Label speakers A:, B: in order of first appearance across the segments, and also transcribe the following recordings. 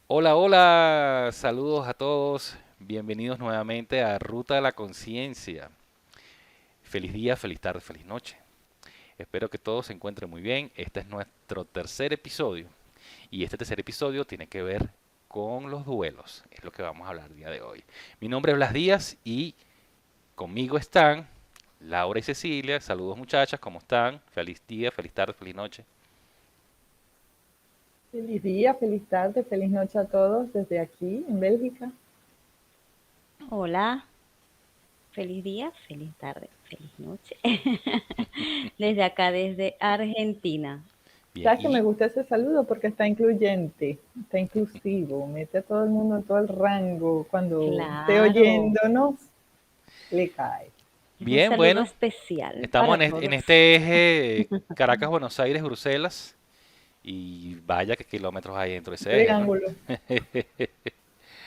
A: Hola, hola, saludos a todos, bienvenidos nuevamente a Ruta de la Conciencia. Feliz día, feliz tarde, feliz noche. Espero que todos se encuentren muy bien. Este es nuestro tercer episodio y este tercer episodio tiene que ver con los duelos. Es lo que vamos a hablar el día de hoy. Mi nombre es Blas Díaz y conmigo están Laura y Cecilia. Saludos muchachas, ¿cómo están? Feliz día, feliz tarde, feliz noche.
B: Feliz día, feliz tarde, feliz noche a todos desde aquí en Bélgica.
C: Hola, feliz día, feliz tarde, feliz noche. Desde acá, desde Argentina.
A: Bien,
B: Sabes que me
A: y
B: gusta ese saludo porque está incluyente, está inclusivo, mete a todo el mundo en todo el rango. Cuando esté
C: Claro,
B: oyéndonos, le cae.
C: es un
A: bien,
C: saludo
A: bueno,
C: especial
A: estamos
C: para
A: en
C: todos.
A: este eje Caracas, Buenos Aires, Bruselas. Y vaya que kilómetros hay dentro de
B: Un
A: ese eje, ¿no?
B: triángulo,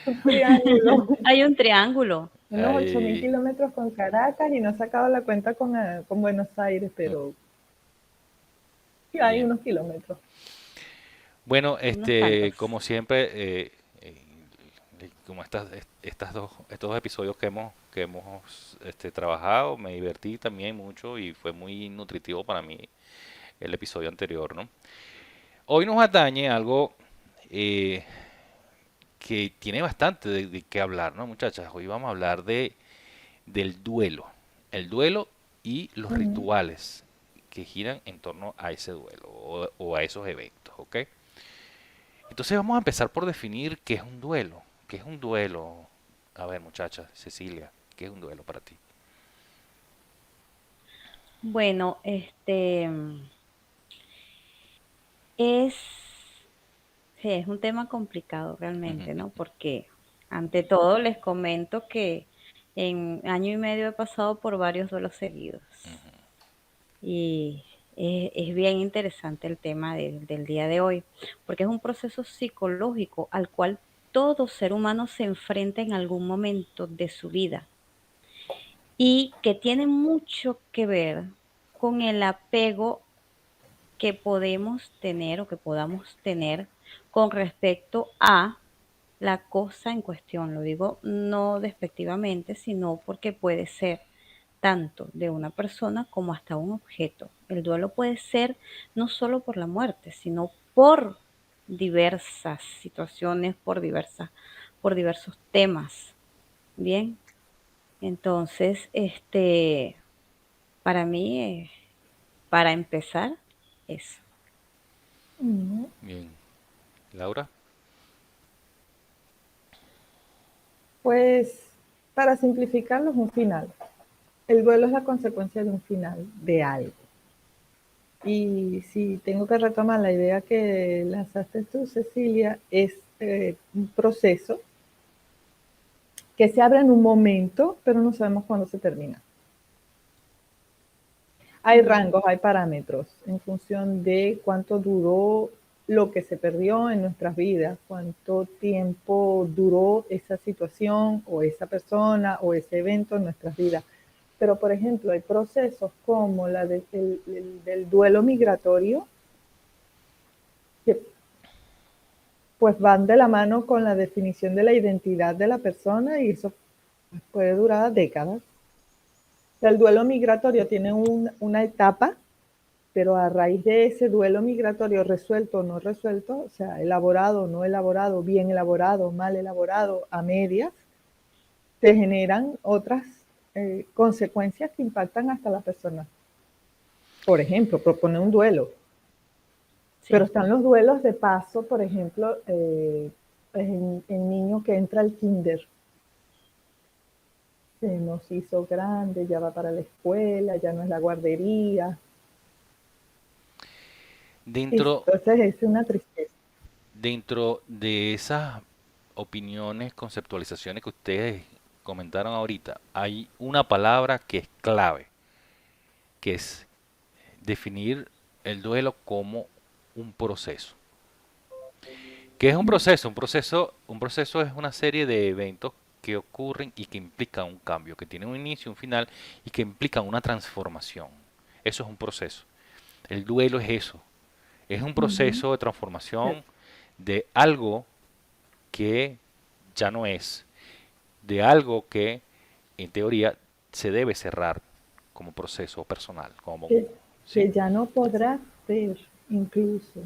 B: un triángulo.
C: Hay un triángulo.
B: Unos 8.000
A: Ahí,
B: kilómetros con Caracas y no he sacado la cuenta con Buenos Aires, pero sí hay
A: bien.
B: unos kilómetros.
A: Bueno,
C: Unos cuantos.
A: como siempre, como estos dos episodios que hemos trabajado, me divertí también mucho y fue muy nutritivo para mí el episodio anterior, ¿no? Hoy nos atañe algo eh, que tiene bastante de qué hablar, ¿no, muchachas? Hoy vamos a hablar del duelo. El duelo y los
B: Ujú.
A: rituales que giran en torno a ese duelo o a esos eventos, ¿ok? Entonces vamos a empezar por definir qué es un duelo. ¿Qué es un duelo? A ver, muchacha, Cecilia, ¿qué es un duelo para ti?
C: Bueno, es, sí, es un tema complicado realmente, ¿no? Porque ante todo les comento que en año y medio he pasado por varios duelos seguidos. Y es bien interesante el tema del día de hoy, porque es un proceso psicológico al cual todo ser humano se enfrenta en algún momento de su vida y que tiene mucho que ver con el apego que podemos tener o que podamos tener con respecto a la cosa en cuestión. Lo digo no despectivamente, sino porque puede ser tanto de una persona como hasta un objeto. El duelo puede ser no solo por la muerte, sino por diversas situaciones, por diversos temas. Bien, entonces, para mí, para empezar, eso.
B: Ujú.
A: Bien, Laura.
B: Pues para simplificarlo es un final. El duelo es la consecuencia de un final, de algo. Y si tengo que retomar la idea que lanzaste tú, Cecilia, es un proceso que se abre en un momento, pero no sabemos cuándo se termina. Hay
C: Ujú.
B: rangos, hay parámetros en función de cuánto duró lo que se perdió en nuestras vidas, cuánto tiempo duró esa situación o esa persona o ese evento en nuestras vidas. Pero, por ejemplo, hay procesos como del duelo migratorio que pues van de la mano con la definición de la identidad de la persona y eso puede durar décadas. El duelo migratorio tiene una etapa, pero a raíz de ese duelo migratorio resuelto o no resuelto, o sea, elaborado o no elaborado, bien elaborado, mal elaborado, a medias, se generan otras consecuencias que impactan hasta la persona. Por ejemplo, propone un duelo, pero
C: Sí.
B: están los duelos de paso, por ejemplo, en niño que entra al kinder, se nos hizo grande, ya va para la escuela, ya no es la guardería,
A: Dentro,
B: entonces es una tristeza.
A: dentro de esas opiniones, conceptualizaciones que ustedes comentaron ahorita, hay una palabra que es clave, que es definir el duelo como un proceso. ¿Qué es un proceso? Un proceso es una serie de eventos que ocurren y que implican un cambio, que tienen un inicio, un final y que implican una transformación. Eso es un proceso. El duelo es eso. Es un
B: Uh -huh.
A: proceso de transformación de algo que ya no es, de algo que en teoría se debe cerrar como proceso personal,
B: que,
A: ¿sí?
B: que ya no podrá ser, incluso,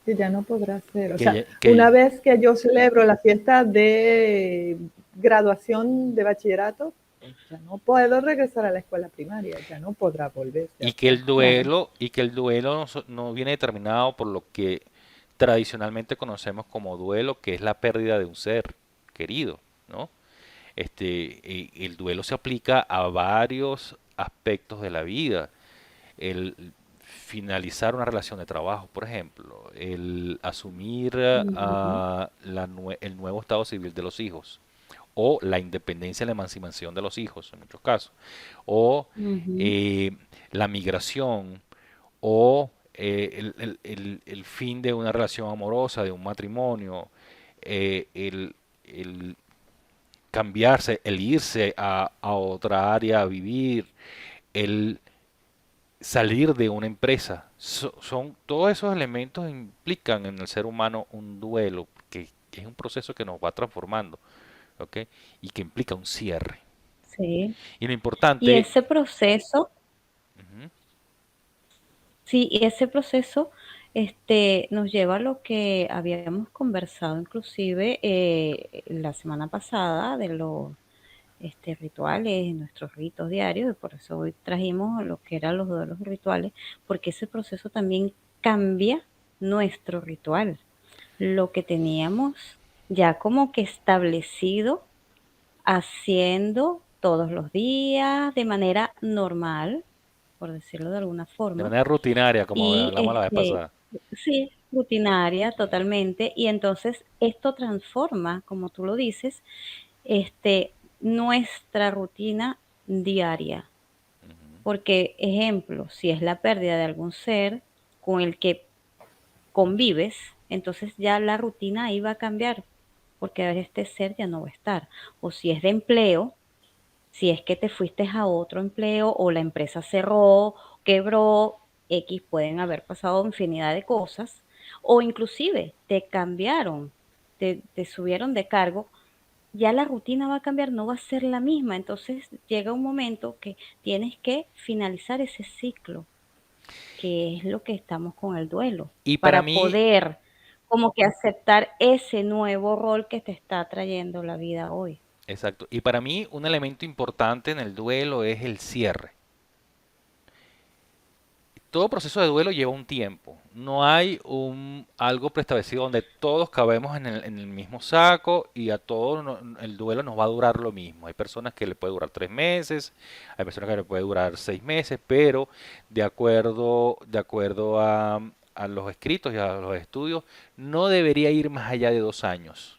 B: que ya no podrá ser. O
A: Que,
B: sea, una
A: que,
B: vez que yo celebro la fiesta de graduación de bachillerato, pues ya no puedo regresar a la escuela primaria, ya no podrá volverse a hacer, claro.
A: y que el duelo no viene determinado por lo que tradicionalmente conocemos como duelo, que es la pérdida de un ser querido, ¿no? El duelo se aplica a varios aspectos de la vida. El finalizar una relación de trabajo, por ejemplo, el asumir
B: Ujú,
A: el nuevo estado civil de los hijos, o la independencia y la emancipación de los hijos, en muchos casos, o
C: Ujú.
A: eh, la migración, o el fin de una relación amorosa, de un matrimonio, el cambiarse, el irse a otra área a vivir, el salir de una empresa. Son todos esos elementos implican en el ser humano un duelo, que es un proceso que nos va transformando, ¿ok? Y que implica un cierre.
C: Sí.
A: Y lo
C: Y
A: importante,
C: ese proceso,
A: ujú,
C: sí, y ese proceso nos lleva a lo que habíamos conversado inclusive la semana pasada de los rituales, nuestros ritos diarios, y por eso hoy trajimos lo que eran los duelos rituales, porque ese proceso también cambia nuestro ritual, lo que teníamos ya como que establecido haciendo todos los días de manera normal, por decirlo de alguna
A: de
C: forma,
A: manera rutinaria, como
C: y
A: hablamos la vez pasada.
C: sí, rutinaria
A: Ujú,
C: totalmente, y entonces esto transforma, como tú lo dices, nuestra rutina diaria.
A: ujú.
C: Porque, ejemplo, si es la pérdida de algún ser con el que convives, entonces ya la rutina ahí va a cambiar, porque este ser ya no va a estar. O si es de empleo, si es que te fuiste a otro empleo o la empresa cerró, quebró, X, pueden haber pasado infinidad de cosas, o inclusive te cambiaron, te subieron de cargo, ya la rutina va a cambiar, no va a ser la misma. Entonces llega un momento que tienes que finalizar ese ciclo, que es lo que estamos con el duelo,
A: Y para
C: para
A: mí,
C: poder como que aceptar ese nuevo rol que te está trayendo la vida hoy.
A: exacto, y para mí un elemento importante en el duelo es el cierre. Todo proceso de duelo lleva un tiempo. No hay algo preestablecido donde todos cabemos en el mismo saco y a todos el duelo nos va a durar lo mismo. Hay personas que le puede durar 3 meses, hay personas que le puede durar 6 meses, pero de acuerdo a los escritos y a los estudios, no debería ir más allá de 2 años.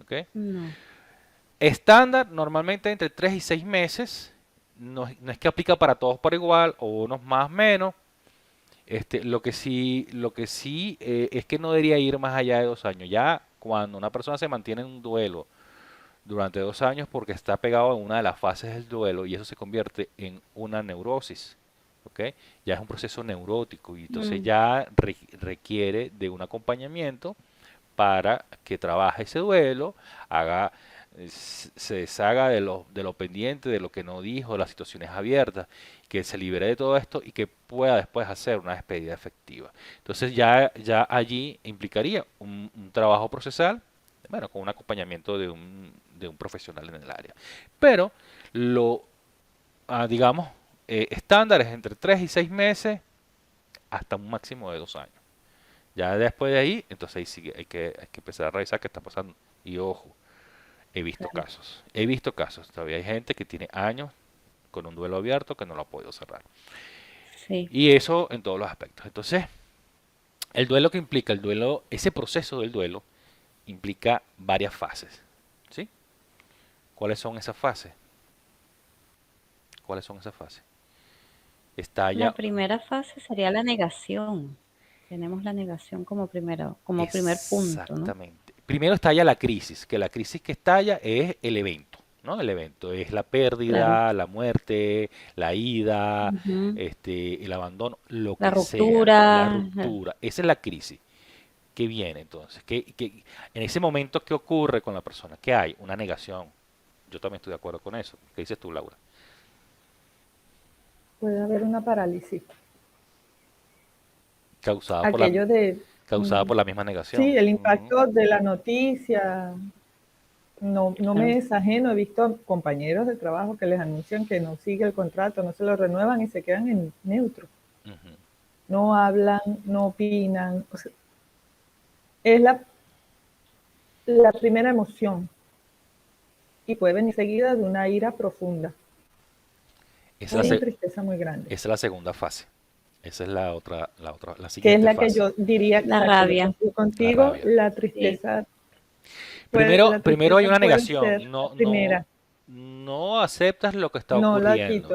A: ¿Ok?
C: No.
A: Estándar, normalmente entre 3 y 6 meses. No es que aplica para todos por igual, o unos más menos. Lo que sí es que no debería ir más allá de 2 años. Ya cuando una persona se mantiene en un duelo durante 2 años porque está pegado en una de las fases del duelo y eso se convierte en una neurosis, ¿ok? Ya es un proceso neurótico y entonces
C: Mm.
A: ya requiere de un acompañamiento para que trabaje ese duelo, haga, se deshaga de lo pendiente, de lo que no dijo, de las situaciones abiertas, que se libere de todo esto y que pueda después hacer una despedida efectiva. Entonces ya allí implicaría un trabajo procesal, bueno, con un acompañamiento de un profesional en el área. Pero lo, digamos, estándar es entre 3 y 6 meses hasta un máximo de 2 años. Ya después de ahí, entonces ahí sí hay que empezar a revisar qué está pasando. Y ojo,
C: Claro.
A: he visto casos, todavía hay gente que tiene años con un duelo abierto que no lo ha podido cerrar.
C: Sí,
A: Y eso en todos los aspectos. Entonces, el duelo que implica, el duelo, ese proceso del duelo implica varias fases. ¿Sí? ¿Cuáles son esas fases? ¿Cuáles son esas fases?
C: la
A: Estalla
C: primera fase sería la negación. Tenemos la negación como primer punto, ¿no?
A: Exactamente. Primero estalla la crisis, que la crisis que estalla es el evento, ¿no? El evento es la
C: Claro.
A: pérdida, la muerte, la ida,
C: Ujú.
A: el abandono, lo
C: La
A: que sea,
C: ruptura,
A: la ruptura. Esa es la crisis, ¿Qué viene entonces? En ese momento, ¿qué ocurre con la persona? ¿Qué hay? Una negación. Yo también estoy de acuerdo con eso. ¿Qué dices tú, Laura?
B: Puede haber una parálisis.
A: Causada por la,
B: Aquello de,
A: causada
B: mm,
A: por la misma negación.
B: sí, el
A: Ujú,
B: impacto de la noticia. No
C: Claro.
B: me es ajeno, he visto compañeros de trabajo que les anuncian que no sigue el contrato, no se lo renuevan y se quedan en neutro.
A: ujú.
B: No hablan, no opinan. O sea, es la primera emoción y puede venir seguida de una ira profunda
A: Esa es
B: o
A: la,
B: una
A: se-
B: tristeza muy grande,
A: esa es la segunda fase. Esa es la
B: que es
A: siguiente
B: la que
A: fase.
B: yo diría,
C: La
B: exacto, yo
C: rabia.
B: coincido
A: La
B: contigo,
A: rabia.
B: la
C: Sí.
B: tristeza,
A: Primero hay una
B: puede ser
A: negación.
B: la primera,
A: No aceptas lo que está
B: no la
A: ocurriendo.
B: quito,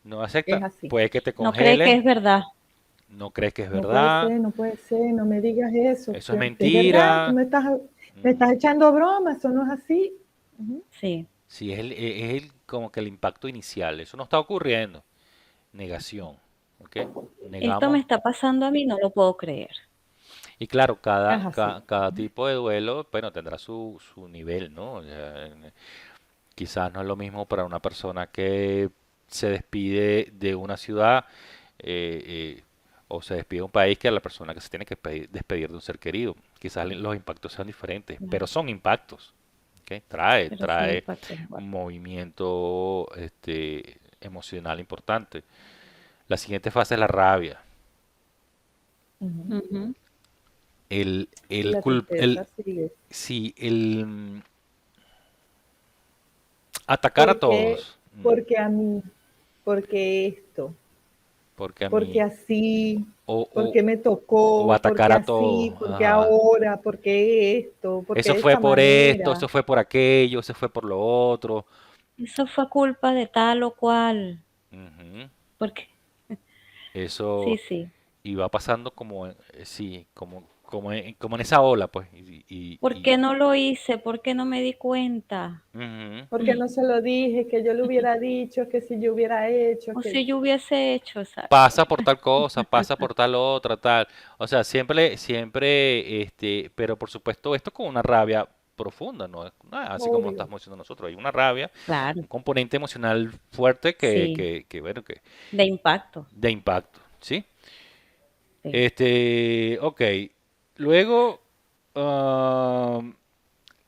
A: No aceptas.
B: es así.
A: Puede que te
C: No cree que
A: congeles.
C: es verdad.
A: No crees que es
B: No puede
A: verdad.
B: ser, no puede ser, no me digas eso,
A: Eso es
B: es verdad, tú
A: mentira.
B: me estás
A: Ujú.
B: echando broma, eso no es así. Ujú.
C: Sí.
A: Sí, como que el impacto inicial. Eso no está ocurriendo. Negación. ¿Ok?
C: Esto me
A: Negamos.
C: está pasando a mí, no lo puedo creer.
A: Y claro,
B: Es así.
A: cada tipo de duelo, bueno, tendrá su nivel, ¿no? O sea, quizás no es lo mismo para una persona que se despide de una ciudad eh, eh, o se despide de un país que a la persona que se tiene que despedir de un ser querido. Quizás los impactos sean diferentes, pero
C: Claro.
A: son impactos. ¿Ok?
C: Pero son
A: Trae
C: impactos igual.
A: un movimiento emocional importante. La siguiente fase es la rabia.
B: Ujú.
C: Ujú.
B: Y la tristeza sigue.
A: Sí, atacar a
B: Porque,
A: todos.
B: porque a mí, porque esto,
A: Porque a
B: porque
A: mí,
B: así,
A: o,
B: porque me
A: o
B: tocó,
A: atacar
B: porque
A: a todos.
B: así, porque
A: Ajá.
B: ahora, porque esto, porque
A: Eso
B: de
A: fue
B: esta
A: por esto, eso
B: manera.
A: fue por aquello, eso fue por lo otro.
C: Eso fue culpa de tal o cual.
A: Ujú.
C: Porque, sí,
A: Eso
C: sí.
A: iba pasando sí, como en esa ola, pues.
C: ¿Por qué no lo hice? ¿Por qué no me di cuenta?
A: Ujú.
B: Porque no se lo dije, que yo le hubiera dicho, que si yo hubiera hecho,
C: O
B: que
C: si yo hubiese hecho, exacto.
A: Pasa por tal cosa, pasa por tal otra, tal. O sea, siempre, pero por supuesto esto con una rabia profunda, no es así como lo
B: obvio.
A: estamos diciendo nosotros. Hay una rabia,
C: Claro,
A: un componente emocional fuerte
C: sí,
A: bueno, que
C: de impacto.
A: de impacto, ¿sí?
C: Sí.
A: Ok. Luego, am,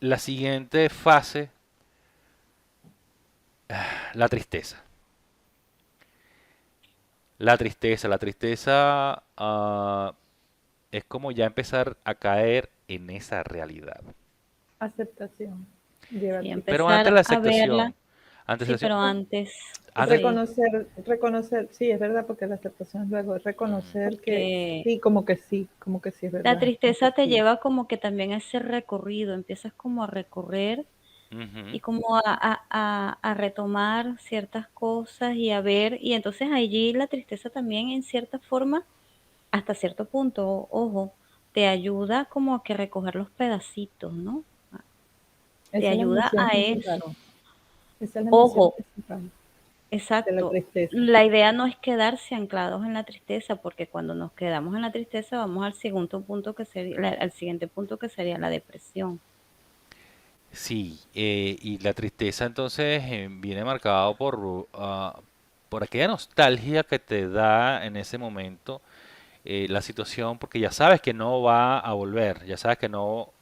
A: la siguiente fase, la tristeza. La tristeza es como ya empezar a caer en esa realidad.
B: Aceptación. Lleva
C: Sí,
A: Pero antes
C: empezar
A: la
C: a verla.
A: aceptación, antes de
C: Sí,
A: la
C: pero
A: aceptación,
C: antes,
A: antes,
C: sí,
B: Reconocer, sí, es verdad, porque la aceptación luego es
A: ujú,
B: reconocer que
C: porque
B: como que sí es
C: la
B: verdad, como que
C: tristeza te
B: sí.
C: lleva como que también a ese recorrido, empiezas como a recorrer
A: ujú.
C: y como a retomar ciertas cosas y a ver, y entonces allí la tristeza también en cierta forma, hasta cierto punto, ojo, te ayuda como a que recoger los pedacitos, ¿no? Te
B: Esa es la
C: ayuda
B: emoción
C: a
B: principal.
C: eso.
B: Esa es la emoción
C: Ojo,
B: principal de la
C: exacto.
B: tristeza.
C: La idea no es quedarse anclados en la tristeza, porque cuando nos quedamos en la tristeza vamos al segundo punto que sería, al siguiente punto que sería la depresión.
A: Sí, y la tristeza entonces viene marcado por aquella nostalgia que te da en ese momento la situación, porque ya sabes que no va a volver, ya sabes que no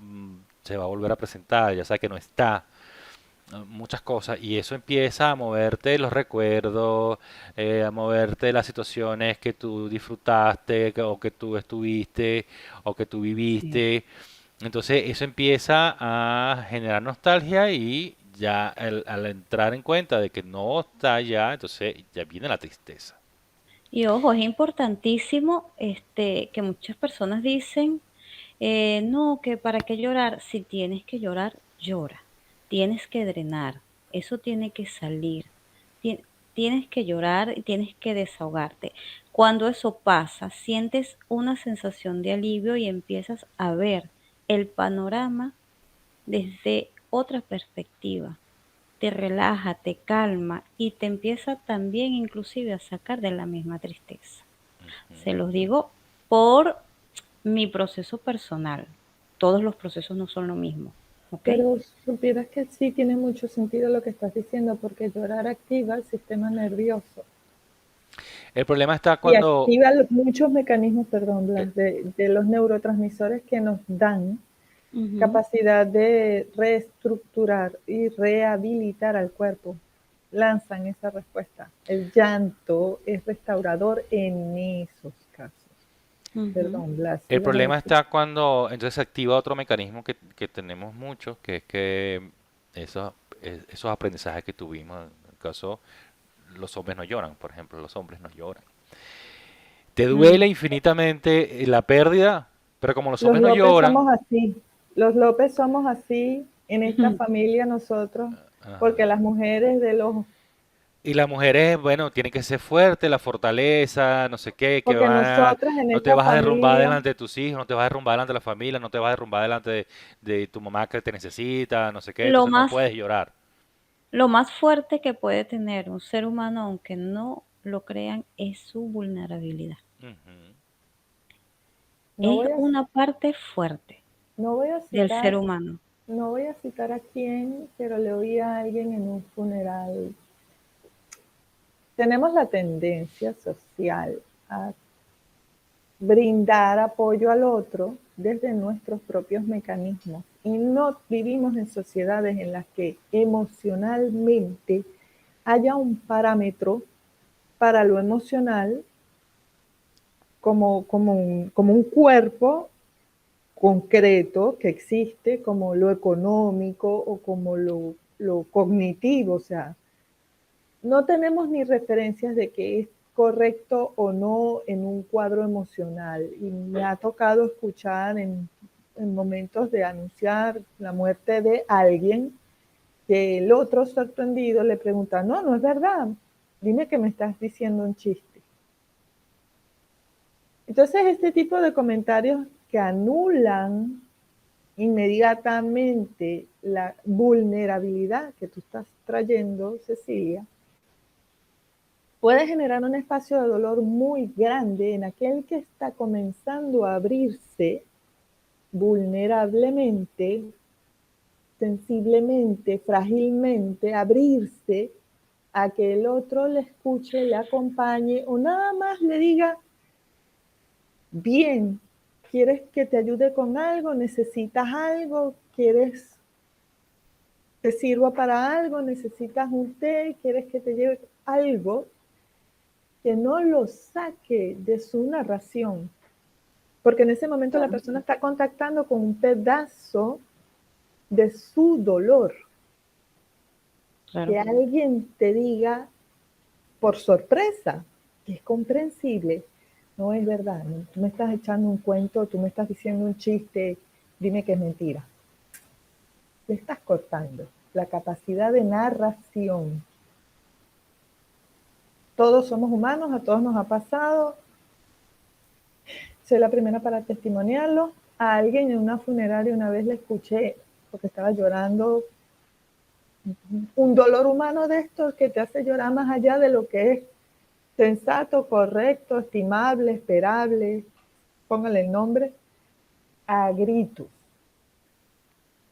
A: se va a volver a presentar, ya sabes que no está, muchas cosas, y eso empieza a moverte los recuerdos, a moverte las situaciones que tú disfrutaste, o que tú estuviste, o que tú
C: Sí.
A: viviste. Entonces eso empieza a generar nostalgia y ya al entrar en cuenta de que no está ya, entonces ya viene la tristeza.
C: Y ojo, es importantísimo que muchas personas dicen, no, que para qué llorar, si tienes que llorar, llora, tienes que drenar, eso tiene que salir, Ti- tienes que llorar y tienes que desahogarte. Cuando eso pasa, sientes una sensación de alivio y empiezas a ver el panorama desde otra perspectiva. Te relaja, te calma y te empieza también inclusive a sacar de la misma tristeza. Se
A: Ujú.
C: los digo por mi proceso personal. Todos los procesos no son lo mismo, ¿ok?
B: Pero supieras que sí tiene mucho sentido lo que estás diciendo, porque llorar activa el sistema nervioso
A: El problema está
B: y
A: cuando...
B: activa muchos mecanismos, perdón,
A: eh,
B: Blas, de los neurotransmisores que nos dan
C: Ujú.
B: capacidad de reestructurar y rehabilitar al cuerpo. Lanzan esa respuesta. El llanto es restaurador en esos casos.
C: Ujú.
B: Perdón, Blas,
A: el
B: ibas a
A: problema
B: decir.
A: está cuando entonces se activa otro mecanismo que tenemos muchos, que es que esos aprendizajes que tuvimos, en el caso, los hombres no lloran, por ejemplo, los hombres no lloran. Te duele
C: Mm.
A: infinitamente la pérdida, pero como los
B: Los
A: hombres no
B: López
A: lloran,
B: somos así. Los López somos así en esta familia nosotros, porque
A: ajá.
B: las mujeres de los,
A: Y las mujeres, bueno, tienen que ser fuertes, la fortaleza, no sé qué,
B: porque nosotras en
A: no te
B: esta
A: vas a derrumbar
B: familia,
A: delante de tus hijos, no te vas a derrumbar delante de la familia, no te vas a derrumbar delante de tu mamá que te necesita, no sé qué,
C: Lo
A: entonces no
C: más,
A: puedes llorar.
C: lo más fuerte que puede tener un ser humano, aunque no lo crean, es su vulnerabilidad.
A: Ujú.
B: no
C: Es
B: voy a,
C: una parte fuerte
B: no voy a
C: del
B: citar,
C: ser humano.
B: no voy a citar a quién, pero le oí a alguien en un funeral. Tenemos la tendencia social a brindar apoyo al otro desde nuestros propios mecanismos y no vivimos en sociedades en las que emocionalmente haya un parámetro para lo emocional como un cuerpo concreto que existe, como lo económico o como lo cognitivo. O sea, no tenemos ni referencias de que es correcto o no en un cuadro emocional. Y me ha tocado escuchar en momentos de anunciar la muerte de alguien que el otro sorprendido le pregunta, no, no es verdad, dime que me estás diciendo un chiste. Entonces, este tipo de comentarios que anulan inmediatamente la vulnerabilidad que tú estás trayendo, Cecilia, puede generar un espacio de dolor muy grande en aquel que está comenzando a abrirse vulnerablemente, sensiblemente, frágilmente, abrirse a que el otro le escuche, le acompañe o nada más le diga, bien, ¿quieres que te ayude con algo? ¿Necesitas algo? ¿Quieres te sirva para algo? ¿Necesitas un té? ¿Quieres que te lleve algo? Que no lo saque de su narración, porque en ese momento la
C: Claro,
B: persona está contactando con un pedazo de su dolor. Que
C: claro.
B: alguien te diga por sorpresa, que es comprensible, no es verdad, ¿no? Tú me estás echando un cuento, tú me estás diciendo un chiste, dime que es mentira. Le estás cortando la capacidad de narración. Todos somos humanos, a todos nos ha pasado. Soy la primera para testimoniarlo. A alguien en una funeraria una vez le escuché, porque estaba llorando, un dolor humano de estos que te hace llorar más allá de lo que es sensato, correcto, estimable, esperable, póngale el nombre, a gritos.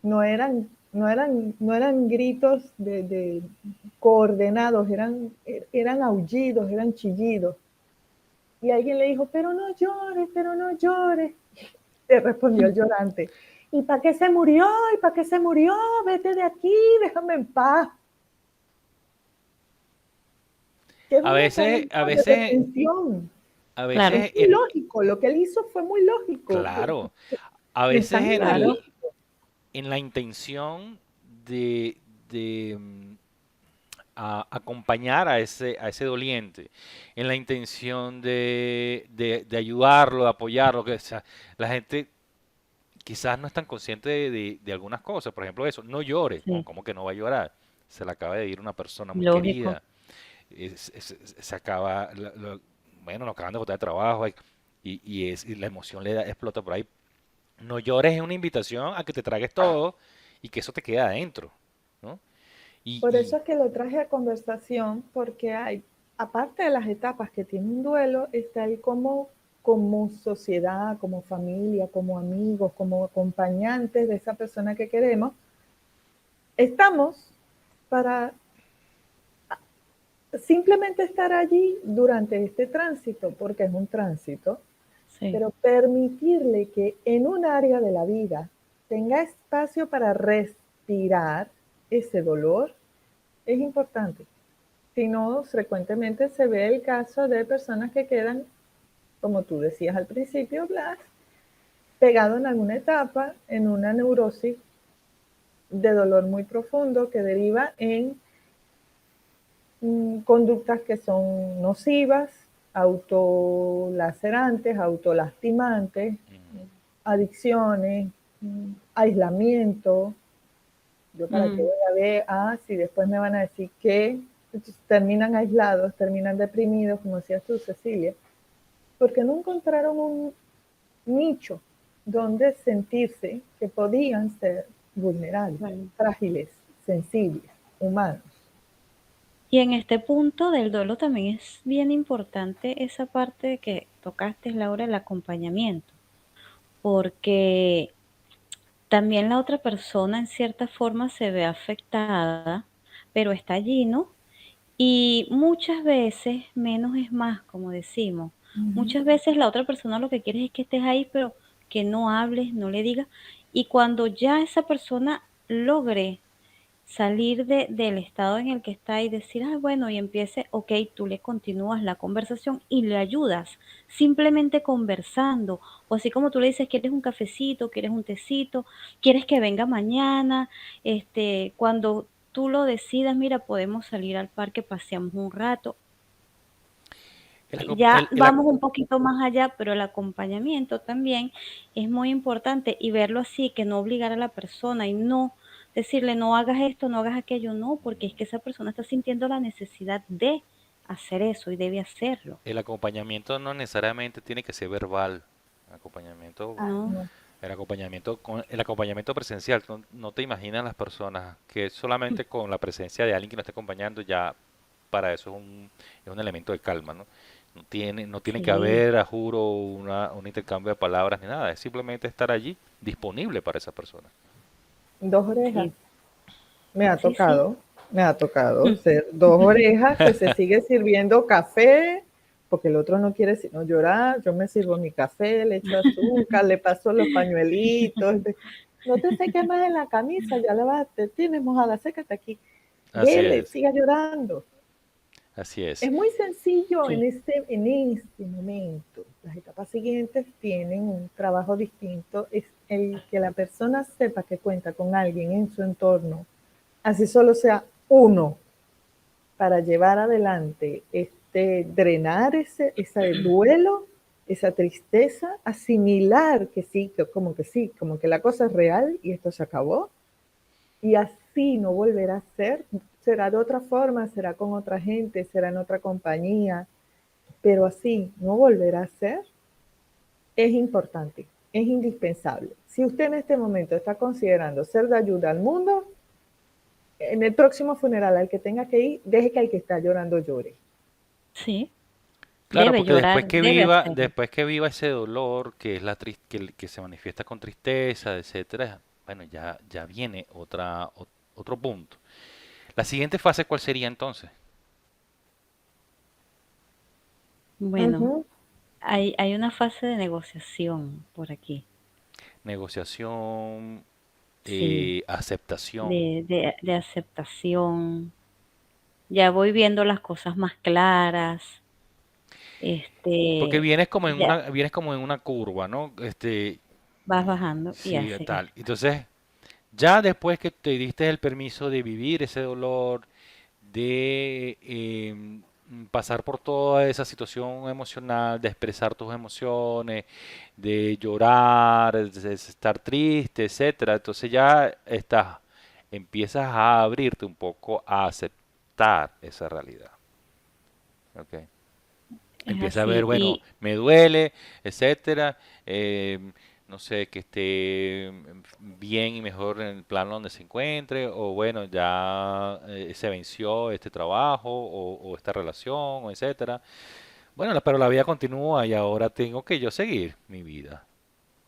B: No eran gritos de coordenados, eran aullidos, eran chillidos. Y alguien le dijo, pero no llores, pero no llores. Le respondió el llorante, ¿y para qué se murió? ¿Y para qué se murió? Vete de aquí, déjame en paz. Que es
A: A
B: un
A: veces, a
B: mecanismo de
A: veces,
B: defensión.
A: a
C: Claro,
A: veces,
B: Muy lógico, lo que él hizo fue muy lógico.
A: claro, a
B: Me
A: veces
B: están
C: claro.
B: invadiendo.
A: en la intención de acompañar a ese doliente, en la intención de ayudarlo, de apoyarlo, que o sea, la gente quizás no es tan consciente de algunas cosas, por ejemplo eso, no llore, no,
C: Sí,
A: ¿cómo que no va a llorar? Se le acaba de ir una persona muy
C: lógico.
A: querida, se acaba, bueno, lo acaban de botar de trabajo y la emoción explota por ahí. No llores es una invitación a que te tragues todo y que eso te quede adentro, ¿no?
B: Por
A: Y
B: eso es que lo traje a conversación, porque hay, aparte de las etapas que tiene un duelo, está el como sociedad, como familia, como amigos, como acompañantes de esa persona que queremos, estamos para simplemente estar allí durante este tránsito, porque es un tránsito,
C: Sí,
B: pero permitirle que en un área de la vida tenga espacio para respirar ese dolor es importante. Si no, frecuentemente se ve el caso de personas que quedan, como tú decías al principio, Blas, pegado en alguna etapa, en una neurosis de dolor muy profundo que deriva en conductas que son nocivas, autolacerantes, autolastimantes,
A: Ujú.
B: adicciones, aislamiento. Yo para qué
C: mm,
B: voy a ver, si después me van a decir que terminan aislados, terminan deprimidos, como decías tú, Cecilia, porque no encontraron un nicho donde sentirse que podían ser vulnerables,
C: bueno.
B: frágiles, sensibles, humanos.
C: Y en este punto del duelo también es bien importante esa parte que tocaste, Laura, el acompañamiento, porque también la otra persona en cierta forma se ve afectada, pero está allí, ¿no? Y muchas veces, menos es más, como decimos.
B: Ujú.
C: Muchas veces la otra persona lo que quiere es que estés ahí, pero que no hables, no le digas. Y cuando ya esa persona logre salir del estado en el que está y decir, ah, bueno, y empiece, ok, tú le continúas la conversación y le ayudas, simplemente conversando, o así como tú le dices, quieres un cafecito, quieres un tecito, quieres que venga mañana, cuando tú lo decidas, mira, podemos salir al parque, paseamos un rato,
A: El,
C: ya vamos un poquito más allá, pero el acompañamiento también es muy importante y verlo así, que no obligar a la persona y no decirle no hagas esto, no hagas aquello, no, porque es que esa persona está sintiendo la necesidad de hacer eso y debe hacerlo,
A: el acompañamiento no necesariamente tiene que ser verbal. El acompañamiento,
C: ¿no?
B: No.
A: el acompañamiento presencial. No te imaginas las personas que solamente con la presencia de alguien que nos esté acompañando ya para eso es un elemento de calma, ¿no? No tiene que
C: Sí,
A: haber, a juro, un intercambio de palabras ni nada. Es simplemente estar allí disponible para esa persona.
B: Dos orejas.
C: sí,
B: Me ha
C: sí, sí.
B: tocado, me ha tocado ser dos orejas que se sigue sirviendo café, porque el otro no quiere sino llorar. Yo me sirvo mi café, le echo azúcar, le paso los pañuelitos. No te seques más en la camisa, ya la vas, te tienes mojada, sécate aquí.
A: Así
B: Dele,
A: es,
B: siga llorando.
A: así es.
B: Es muy sencillo
C: Sí,
B: en este momento. Las etapas siguientes tienen un trabajo distinto. Es el que la persona sepa que cuenta con alguien en su entorno, así solo sea uno, para llevar adelante drenar ese duelo, esa tristeza, asimilar que sí, como que la cosa es real y esto se acabó, y así no volverá a ser, será de otra forma, será con otra gente, será en otra compañía, pero así no volverá a ser, es importante, es indispensable. Si usted en este momento está considerando ser de ayuda al mundo, en el próximo funeral al que tenga que ir, deje que el que está llorando llore.
C: sí,
A: Claro,
C: debe
A: porque
C: llorar, debe hacerlo.
A: después que viva ese dolor, que es que se manifiesta con tristeza, etcétera, bueno, ya viene otro punto. La siguiente fase, ¿cuál sería entonces?
C: Bueno,
B: Ujú.
C: hay una fase de negociación por aquí.
A: Negociación,
C: Sí,
A: aceptación.
C: de aceptación. Ya voy viendo las cosas más claras.
A: Porque
C: Este, ya
A: vienes como en una curva, ¿no?
C: vas bajando y
A: Sí,
C: haces
A: tal.
C: esto.
A: Entonces, ya después que te diste el permiso de vivir ese dolor, de pasar por toda esa situación emocional, de expresar tus emociones, de llorar, de estar triste, etcétera. Entonces empiezas a abrirte un poco a aceptar esa realidad. ¿Ok?
C: Es
A: Empieza a ver,
C: así.
A: bueno, me duele, etcétera. No sé, que esté bien y mejor en el plano donde se encuentre, o bueno, ya se venció este trabajo o esta relación, o etcétera. Bueno, pero la vida continúa y ahora tengo que yo seguir mi vida.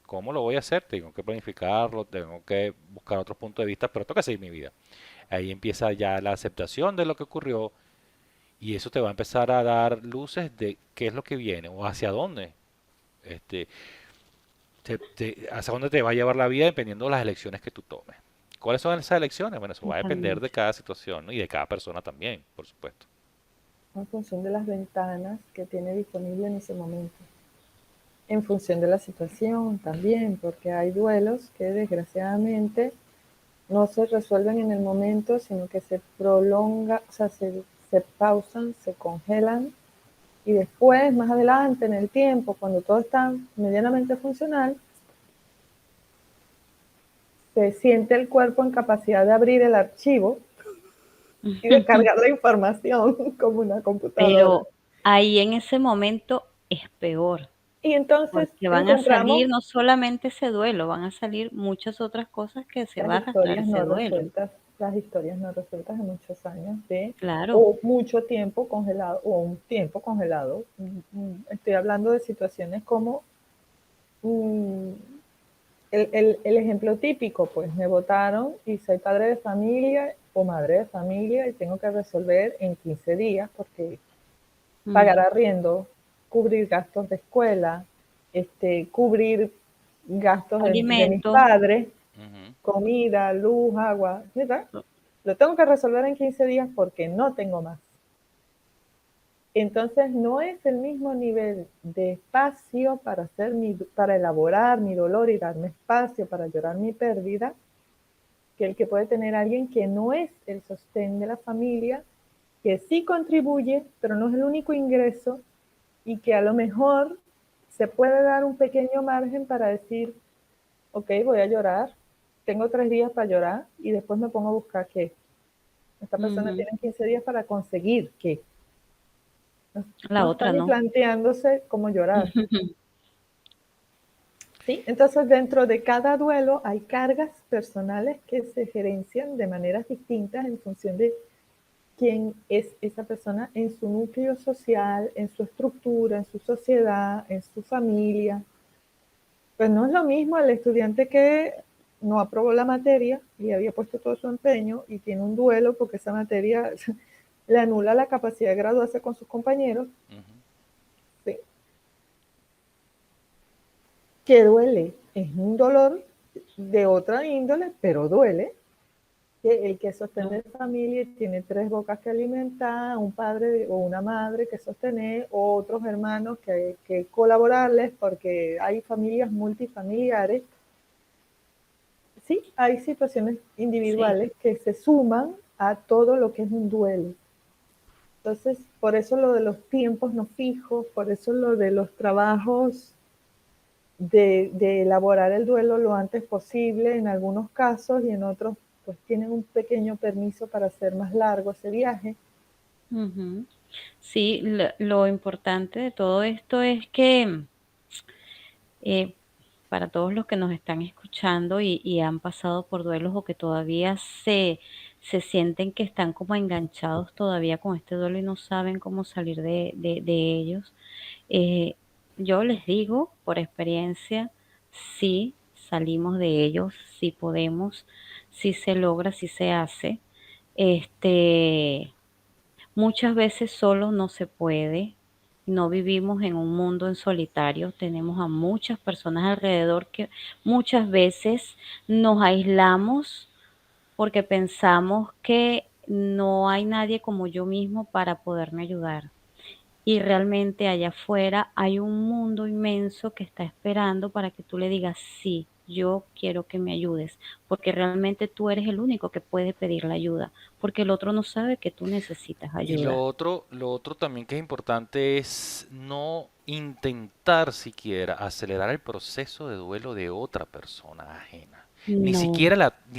A: ¿Cómo lo voy a hacer? Tengo que planificarlo, tengo que buscar otros puntos de vista, pero tengo que seguir mi vida. Ahí empieza ya la aceptación de lo que ocurrió y eso te va a empezar a dar luces de qué es lo que viene o hacia dónde. Este, hacia dónde te va a llevar la vida dependiendo de las elecciones que tú tomes. ¿Cuáles son esas elecciones? Bueno, eso va a depender de
B: Totalmente.
A: cada situación, ¿no? Y de cada persona también, por supuesto.
B: En función de las ventanas que tiene disponible en ese momento. En función de la situación también, porque hay duelos que desgraciadamente no se resuelven en el momento, sino que se prolonga, o sea, se pausan, se congelan y después, más adelante, en el tiempo, cuando todo está medianamente funcional, se siente el cuerpo en capacidad de abrir el archivo y de cargar la información como una computadora.
C: Pero ahí en ese momento es peor,
B: Y entonces
C: porque van a salir
B: encontramos
C: no solamente ese duelo, van a salir muchas otras cosas que se
B: las
C: va a arrastrar
B: historias
C: ese
B: no
C: duelo.
B: resueltas, las historias no resueltas de muchos años de
C: Claro.
B: o mucho tiempo congelado o un tiempo congelado. Estoy hablando de situaciones como mm, el ejemplo típico, pues me votaron y soy padre de familia o madre de familia y tengo que resolver en 15 días porque
C: Mm.
B: pagar arriendo, cubrir gastos de escuela, cubrir gastos de mis
C: Alimentos.
B: padres,
A: Ujú.
B: comida, luz, agua, ¿verdad? Lo tengo que resolver en 15 días porque no tengo más. Entonces no es el mismo nivel de espacio para elaborar mi dolor y darme espacio para llorar mi pérdida que el que puede tener alguien que no es el sostén de la familia, que sí contribuye, pero no es el único ingreso y que a lo mejor se puede dar un pequeño margen para decir, ok, voy a llorar, tengo 3 días para llorar y después me pongo a buscar qué. Esta persona
C: Ujú.
B: tiene 15 días para conseguir qué. No,
C: La
B: no está
C: otra
B: ni
C: no.
B: planteándose cómo llorar. ¿Sí? Entonces, dentro de cada duelo hay cargas personales que se gerencian de maneras distintas en función de quién es esa persona en su núcleo social, en su estructura, en su sociedad, en su familia. Pues no es lo mismo el estudiante que no aprobó la materia y había puesto todo su empeño y tiene un duelo porque esa materia le anula la capacidad de graduarse con sus compañeros,
A: Ujú.
B: ¿sí? Que duele. Es un dolor de otra índole, pero duele. Que el que sostiene familia tiene 3 bocas que alimentar, un padre o una madre que sostener, o otros hermanos que colaborarles, porque hay familias multifamiliares. Sí, hay situaciones
C: Sí.
B: individuales que se suman a todo lo que es un duelo. Entonces, por eso lo de los tiempos no fijos, por eso lo de los trabajos de elaborar el duelo lo antes posible en algunos casos y en otros pues tienen un pequeño permiso para hacer más largo ese viaje.
C: Ujú. Sí, lo importante de todo esto es que eh, para todos los que nos están escuchando y han pasado por duelos o que todavía se sienten que están como enganchados todavía con este duelo y no saben cómo salir de ellos, eh, yo les digo por experiencia, sí salimos de ellos, sí podemos, sí se logra, sí se hace. Este, Muchas veces solo no se puede, no vivimos en un mundo en solitario, tenemos a muchas personas alrededor que muchas veces nos aislamos porque pensamos que no hay nadie como yo mismo para poderme ayudar. Y realmente allá afuera hay un mundo inmenso que está esperando para que tú le digas, sí, yo quiero que me ayudes, porque realmente tú eres el único que puede pedir la ayuda, porque el otro no sabe que tú necesitas
A: Y
C: ayuda.
A: lo otro también que es importante es no intentar siquiera acelerar el proceso de duelo de otra persona ajena.
C: No.
A: Ni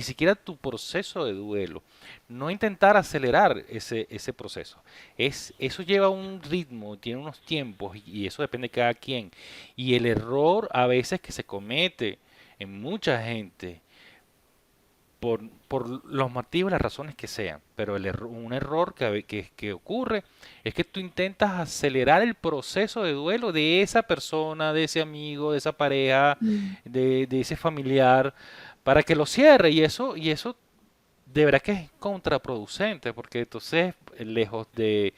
A: siquiera tu proceso de duelo. No intentar acelerar ese proceso. Eso lleva un ritmo, tiene unos tiempos y eso depende de cada quien. Y el error a veces que se comete en mucha gente por los motivos y las razones que sean, pero un error que ocurre es que tú intentas acelerar el proceso de duelo de esa persona, de ese amigo, de esa pareja,
C: Mm.
A: de ese familiar, para que lo cierre y eso de verdad que es contraproducente, porque entonces lejos de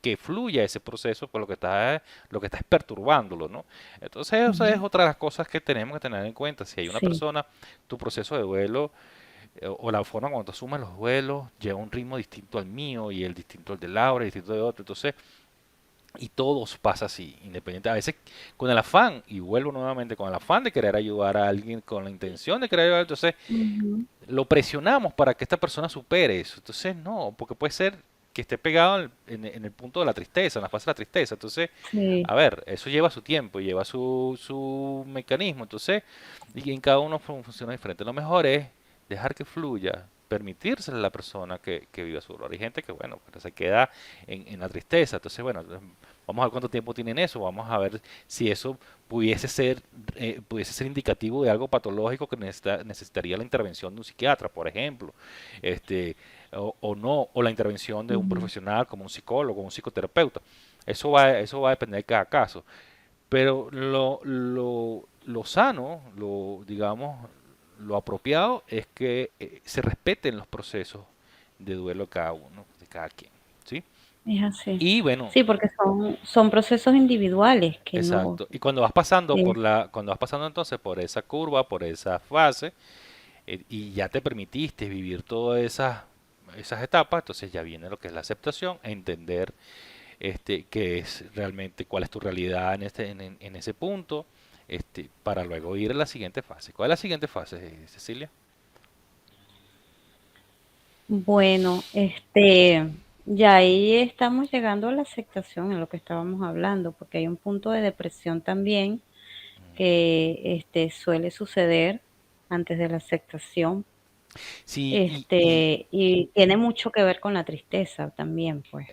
A: que fluya ese proceso, pues lo que está es perturbándolo, ¿no? Entonces, eso es
C: Ujú.
A: otra de las cosas que tenemos que tener en cuenta. Si hay una
C: Sí,
A: persona, tu proceso de duelo o la forma cuando tú asumes los duelos lleva un ritmo distinto al mío y el distinto al de Laura y distinto de otro. Entonces, y todos pasa así, independiente. A veces con el afán, y vuelvo nuevamente con el afán de querer ayudar a alguien, con la intención de querer ayudar, entonces
C: ujú,
A: lo presionamos para que esta persona supere eso. Entonces, no, porque puede ser que esté pegado en el punto de la tristeza, en la fase de la tristeza. Entonces,
C: sí,
A: a ver, eso lleva su tiempo, lleva su mecanismo. Entonces, y en cada uno funciona diferente. Lo mejor es dejar que fluya, permitírselo a la persona que viva su dolor. Hay gente que, bueno, pues, se queda en la tristeza. Entonces, bueno, vamos a ver cuánto tiempo tienen eso, vamos a ver si eso pudiese ser indicativo de algo patológico que necesitaría la intervención de un psiquiatra, por ejemplo, este, o no, o la intervención de un
C: ujú.
A: profesional como un psicólogo, un psicoterapeuta. Eso va a depender de cada caso. Pero lo sano, digamos, lo apropiado es que se respeten los procesos de duelo de cada uno, de cada quien, ¿sí?
C: Es así.
A: Y bueno,
C: Sí, porque son procesos individuales que no,
A: exacto. Y cuando vas pasando
C: eh,
A: cuando vas pasando entonces por esa curva, por esa fase, y ya te permitiste vivir todas esas etapas, entonces ya viene lo que es la aceptación, entender qué es realmente, cuál es tu realidad en ese punto, para luego ir a la siguiente fase. ¿Cuál es la siguiente fase, Cecilia?
C: bueno, ya ahí estamos llegando a la aceptación en lo que estábamos hablando, porque hay un punto de depresión también que suele suceder antes de la aceptación,
A: Sí, y
C: y tiene mucho que ver con la tristeza también, pues,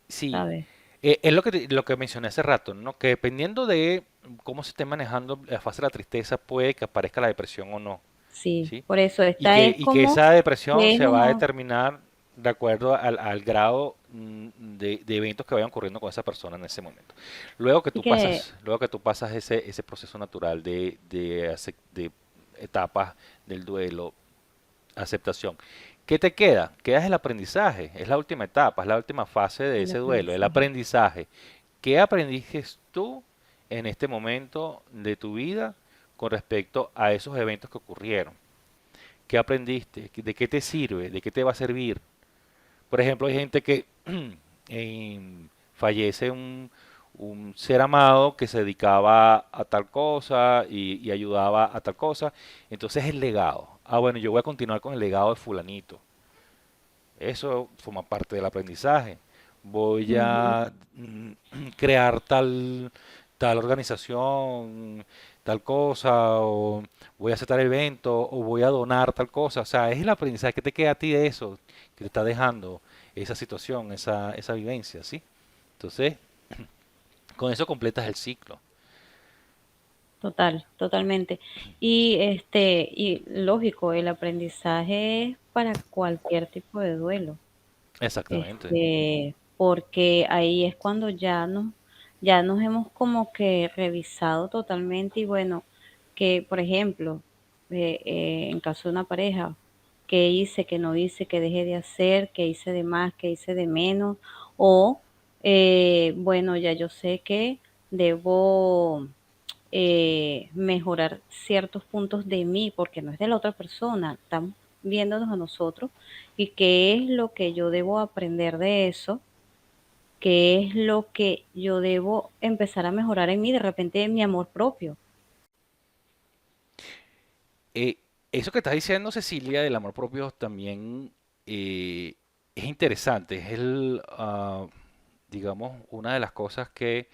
A: sí,
C: ¿sabes?
A: es lo que mencioné hace rato, ¿no? Que dependiendo de cómo se esté manejando la fase de la tristeza, puede que aparezca la depresión o no.
C: Sí,
A: ¿Sí?
C: por eso esta es
A: Y que
C: como
A: esa depresión
C: que es
A: se va a
C: uno,
A: determinar de acuerdo al grado de eventos que vayan ocurriendo con esa persona en ese momento.
C: y que
A: Luego que tú pasas ese proceso natural de etapas del duelo, aceptación. ¿Qué te queda? Queda el aprendizaje, es la última etapa, es la última fase de
C: el
A: ese duelo, el
C: aprendizaje.
A: aprendizaje. ¿Qué aprendiste tú en este momento de tu vida con respecto a esos eventos que ocurrieron? ¿Qué aprendiste? ¿De qué te sirve? ¿De qué te va a servir? Por ejemplo, hay gente que fallece un ser amado que se dedicaba a tal cosa y ayudaba a tal cosa. Entonces el legado. Ah, bueno, yo voy a continuar con el legado de fulanito. Eso forma parte del aprendizaje. Voy
C: Ujú.
A: a crear tal organización, tal cosa, o voy a hacer tal evento, o voy a donar tal cosa. O sea, es el aprendizaje que te queda a ti de eso, que te está dejando esa situación, esa vivencia, ¿sí? Entonces, con eso completas el ciclo.
C: Totalmente. Y lógico, el aprendizaje es para cualquier tipo de duelo,
A: Exactamente.
C: porque ahí es cuando ya nos hemos como que revisado totalmente y bueno, que por ejemplo, en caso de una pareja, qué hice, qué no hice, qué dejé de hacer, qué hice de más, qué hice de menos, o bueno, ya yo sé que debo mejorar ciertos puntos de mí, porque no es de la otra persona, estamos viéndonos a nosotros y qué es lo que yo debo aprender de eso, qué es lo que yo debo empezar a mejorar en mí, de repente mi amor propio.
A: Eh, Eso que estás diciendo, Cecilia, del amor propio también es interesante. Digamos, una de las cosas que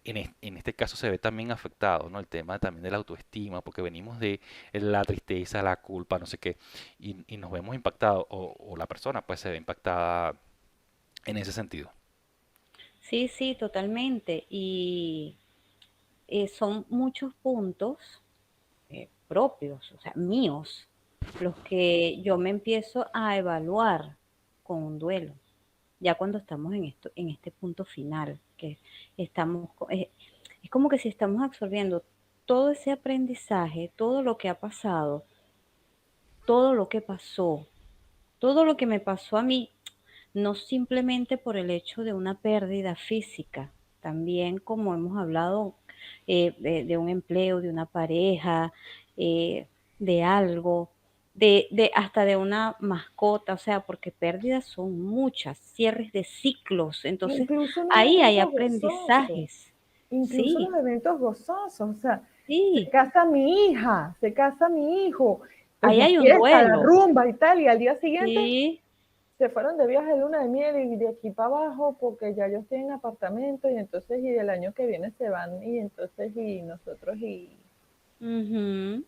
A: en este caso se ve también afectado, ¿no? El tema también de la autoestima, porque venimos de la tristeza, la culpa, no sé qué, y nos vemos impactados, o la persona pues se ve impactada en ese sentido.
C: Sí, sí, totalmente. Y son muchos puntos propios, o sea, míos, los que yo me empiezo a evaluar con un duelo, ya cuando estamos en esto, en este punto final, que estamos, es como que si estamos absorbiendo todo ese aprendizaje, todo lo que ha pasado, todo lo que pasó, todo lo que me pasó a mí, no simplemente por el hecho de una pérdida física, también como hemos hablado de un empleo, de una pareja, de algo, hasta de una mascota, o sea, porque pérdidas son muchas, cierres de ciclos, entonces
B: Incluso los
C: ahí hay
B: eventos gozosos,
C: aprendizajes.
B: incluso
C: Sí,
B: los eventos gozosos, o sea, se
C: sí,
B: casa mi hija, se casa mi hijo, pues
C: ahí
B: la
C: hay un
B: fiesta, la
C: duelo.
B: rumba y tal, y al día siguiente
C: Sí,
B: se fueron de viaje de luna de miel y de aquí para abajo porque ya ellos tienen apartamento y entonces y del año que viene se van y entonces y nosotros
C: ujú.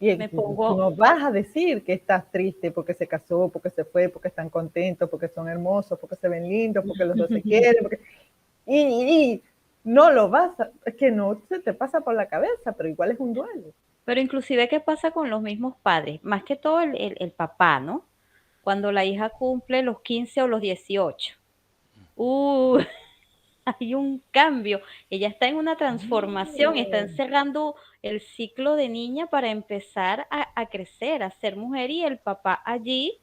B: y
C: Me
B: tú
C: pongo,
B: no vas a decir que estás triste porque se casó, porque se fue, porque están contentos, porque son hermosos, porque se ven lindos, porque los dos se quieren, porque y no lo vas a, es que no se te pasa por la cabeza, pero igual es un duelo.
C: pero inclusive, ¿qué pasa con los mismos padres? Más que todo el papá, ¿no? Cuando la hija cumple los 15 o los 18. Uh, hay un cambio. Ella está en una transformación, está encerrando el ciclo de niña para empezar a crecer, a ser mujer y el papá allí,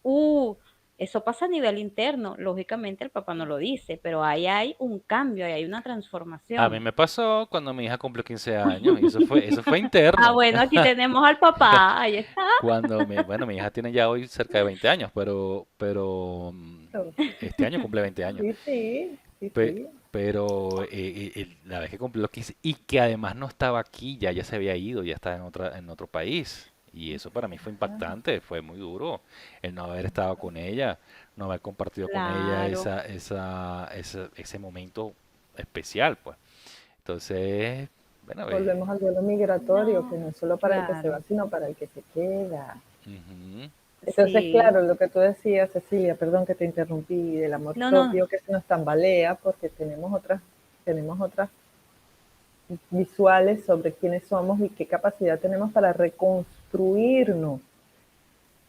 C: uh, eso pasa a nivel interno. Lógicamente el papá no lo dice, pero ahí hay un cambio, ahí hay una
A: A mí
C: transformación.
A: me pasó cuando mi hija cumplió 15 años y eso fue
C: Ah,
A: interno.
C: bueno, aquí tenemos al papá, ahí está.
A: Bueno, mi hija tiene ya hoy cerca de 20 años, este año cumple 20 años.
B: Sí, sí, sí,
A: Pe-
B: sí.
A: pero la vez que cumplió los 15 y que además no estaba aquí, ya se había ido, ya estaba en otro país. Y eso para mí fue impactante, fue muy duro el no haber estado con ella, no haber compartido con ella
C: Claro,
A: ese momento especial, pues. Entonces, bueno,
B: Volvemos al duelo migratorio, que
C: no,
B: no es solo para el que se va,
C: claro,
B: sino para el que se queda.
A: ujú,
B: Entonces,
C: sí.
B: claro, lo que tú decías, Cecilia, perdón que te interrumpí, del amor
C: No, no,
B: propio que se nos tambalea porque tenemos otras visuales sobre quiénes somos y qué capacidad tenemos para reconstruirnos.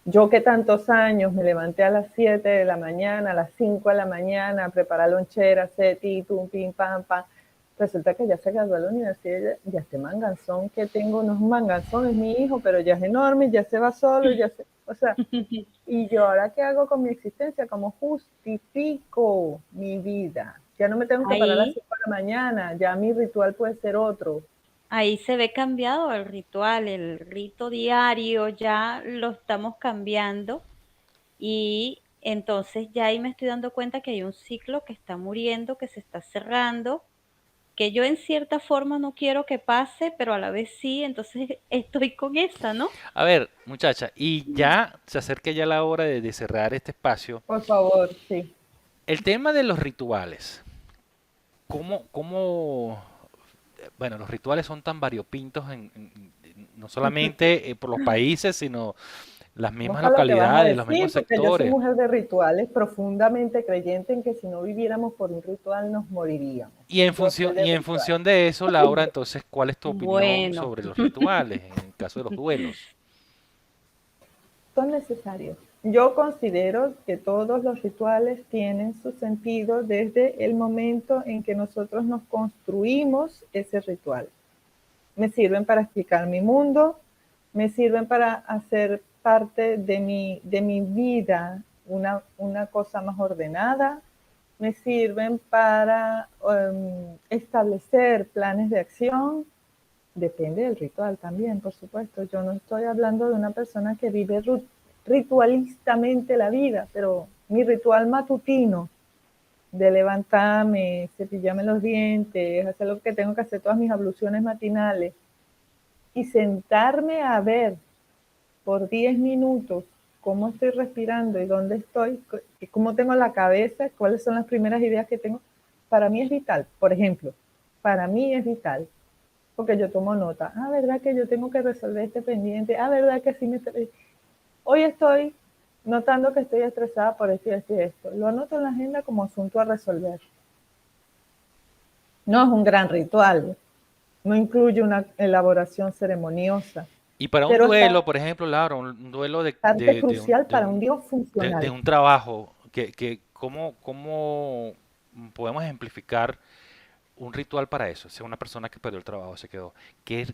B: Yo que tantos años me levanté a las 7 de la mañana, a las 5 de la mañana, a preparar lonchera, hacer tum, pim, pam, pam. Resulta que ya se graduó a la universidad, ya este manganzón que tengo no es un manganzón, es mi hijo, pero ya es enorme, ya se va solo, o sea, y yo ahora qué hago con mi existencia, cómo justifico mi vida. Ya no me tengo que parar a las
C: ahí,
B: 5 de la mañana, ya mi ritual puede ser otro.
C: ahí se ve cambiado el ritual, el rito diario, ya lo estamos cambiando y entonces ya ahí me estoy dando cuenta que hay un ciclo que está muriendo, que se está cerrando, que yo en cierta forma no quiero que pase, pero a la vez sí, entonces estoy con esa, ¿no?
A: A ver, muchacha, y ya se acerca ya la hora de cerrar este espacio.
B: Por favor, sí.
A: El tema de los rituales, ¿cómo, bueno, los rituales son tan variopintos no solamente por los países, sino las
B: Vamos
A: mismas
B: a lo que vas a
A: localidades, los mismos
B: decir, porque yo soy
A: sectores.
B: mujer de rituales, profundamente creyente en que si no viviéramos por un ritual nos moriríamos. Yo soy de
A: Y en
B: ritual.
A: función de eso, Laura, entonces, ¿cuál es tu opinión
C: Bueno,
A: sobre los rituales en el caso de los duelos?
B: Son necesarios. Yo considero que todos los rituales tienen su sentido desde el momento en que nosotros nos construimos ese ritual. Me sirven para explicar mi mundo, me sirven para hacer parte de mi vida una cosa más ordenada, me sirven para establecer planes de acción. Depende del ritual también, por supuesto. Yo no estoy hablando de una persona que vive ritualistamente la vida, pero mi ritual matutino de levantarme, cepillarme los dientes, hacer lo que tengo que hacer, todas mis abluciones matinales, y sentarme a ver por 10 minutos cómo estoy respirando y dónde estoy, y cómo tengo la cabeza, cuáles son las primeras ideas que tengo, para mí es vital. Por ejemplo, para mí es vital, porque yo tomo nota. Ah, ¿verdad que yo tengo que resolver este pendiente? Ah, ¿verdad que sí me... Hoy estoy notando que estoy estresada por esto y esto y esto. Lo anoto en la agenda como asunto a resolver. No es un gran ritual, no incluye una elaboración ceremoniosa,
A: Y para un
B: pero es
A: duelo, por ejemplo, Laura, un duelo
B: parte crucial para un Dios
A: de
B: funcional.
A: un trabajo, ¿cómo podemos ejemplificar un ritual para eso? Si una persona que perdió el trabajo se quedó, es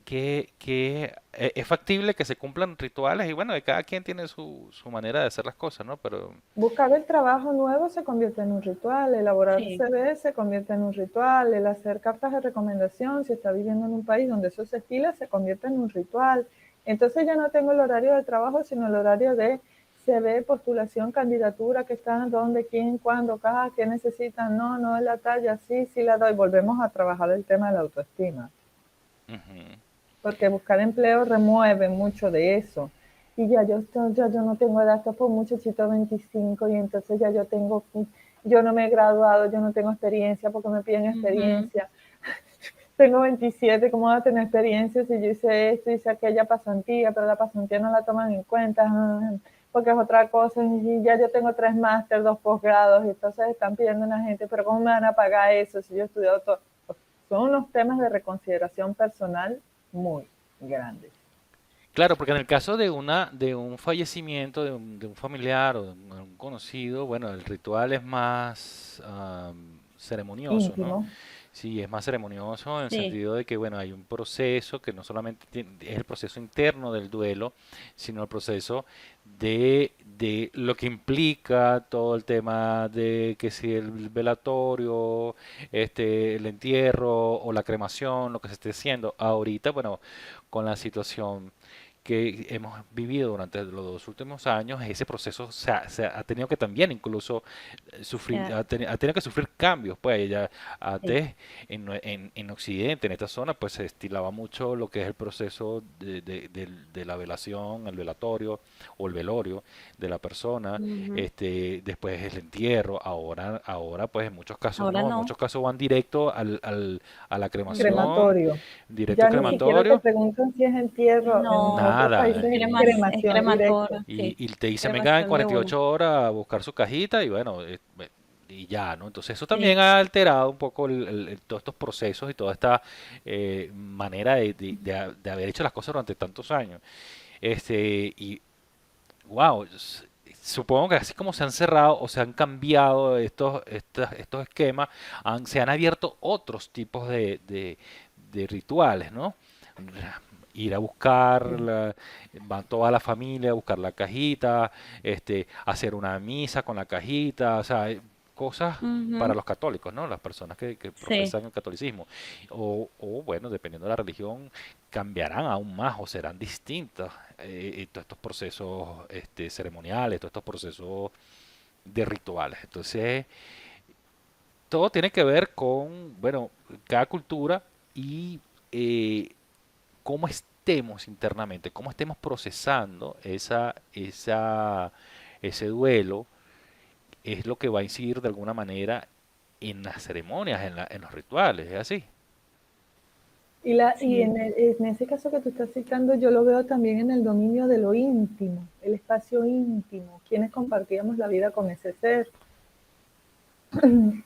A: factible que se cumplan rituales? Y bueno, de cada quien tiene su manera de hacer las cosas, ¿no? Pero
B: Buscar el trabajo nuevo se convierte en un ritual, elaborar
C: Sí,
B: CV se convierte en un ritual, el hacer cartas de recomendación, si está viviendo en un país donde eso se estila, se convierte en un ritual. Entonces ya no tengo el horario de trabajo, sino el horario de CV, postulación, candidatura, que están, dónde, quién, cuándo, cada, qué necesitan, no, no es la talla, sí, sí la doy. Volvemos a trabajar el tema de la autoestima,
A: ujú.
B: porque buscar empleo remueve mucho de eso. Y ya yo no tengo edad, esto fue un muchachito 25 y entonces ya yo no me he graduado, yo no tengo experiencia porque me piden
C: ujú,
B: experiencia. Tengo 27, ¿cómo voy a tener experiencia si yo hice esto, hice aquella pasantía, pero la pasantía no la toman en cuenta? Porque es otra cosa, y ya yo tengo 3 máster, 2 posgrados, y entonces están pidiendo a la gente, pero ¿cómo me van a pagar eso si yo he estudiado todo? Son unos temas de reconsideración personal muy grandes.
A: Claro, porque en el caso de un fallecimiento de un familiar o de un conocido, bueno, el ritual es más ceremonioso, ¿no?
B: Íntimo.
A: Sí, es más ceremonioso en el
C: sí,
A: sentido de que, bueno, hay un proceso que no solamente es el proceso interno del duelo, sino el proceso de lo que implica todo el tema de que si el velatorio, el entierro o la cremación, lo que se esté haciendo ahorita, bueno, con la situación que hemos vivido durante los 2 últimos años, ese proceso se ha tenido que también incluso sufrir,
C: ya,
A: ha tenido que sufrir cambios, pues ya
C: sí.
A: antes en Occidente, en esta zona, pues se estilaba mucho lo que es el proceso de la velación, el velatorio o el velorio de la persona,
C: Ujú.
A: después el entierro, ahora pues en muchos casos
C: Ahora
A: no, en
C: no.
A: muchos casos van directo a la
C: Ujú.
A: cremación,
B: Crematorio.
A: directo
B: Ya ni siquiera te
A: crematorio,
B: preguntan si es entierro. En
C: No,
B: otros
A: nada.
B: países es
C: es
B: cremación directo.
C: crematorio, sí.
A: Y te dicen, venga en
C: Cremación de una.
A: 48 horas a buscar su cajita y bueno, y ya, ¿no? Entonces eso también
C: Sí.
A: ha alterado un poco todos estos procesos y toda esta manera de haber hecho las cosas durante tantos años. Y wow, supongo que así como se han cerrado o se han cambiado estos esquemas, se han abierto otros tipos de rituales, ¿no? Ir a buscar,
B: Sí.
A: va toda la familia a buscar la cajita, hacer una misa con la cajita, o sea, cosas para
C: Ujú.
A: los católicos, ¿no? Las personas que
C: Sí.
A: profesan el catolicismo. Bueno, dependiendo de la religión, cambiarán aún más o serán distintos todos estos procesos ceremoniales, todos estos procesos de rituales. Entonces, todo tiene que ver con, bueno, cada cultura y eh, cómo estemos internamente, cómo estemos procesando ese duelo, es lo que va a incidir de alguna manera en las ceremonias, en los rituales, ¿es así?
B: Y
C: Sí.
B: en ese caso que tú estás citando, yo lo veo también en el dominio de lo íntimo, el espacio íntimo, quienes compartíamos la vida con ese ser.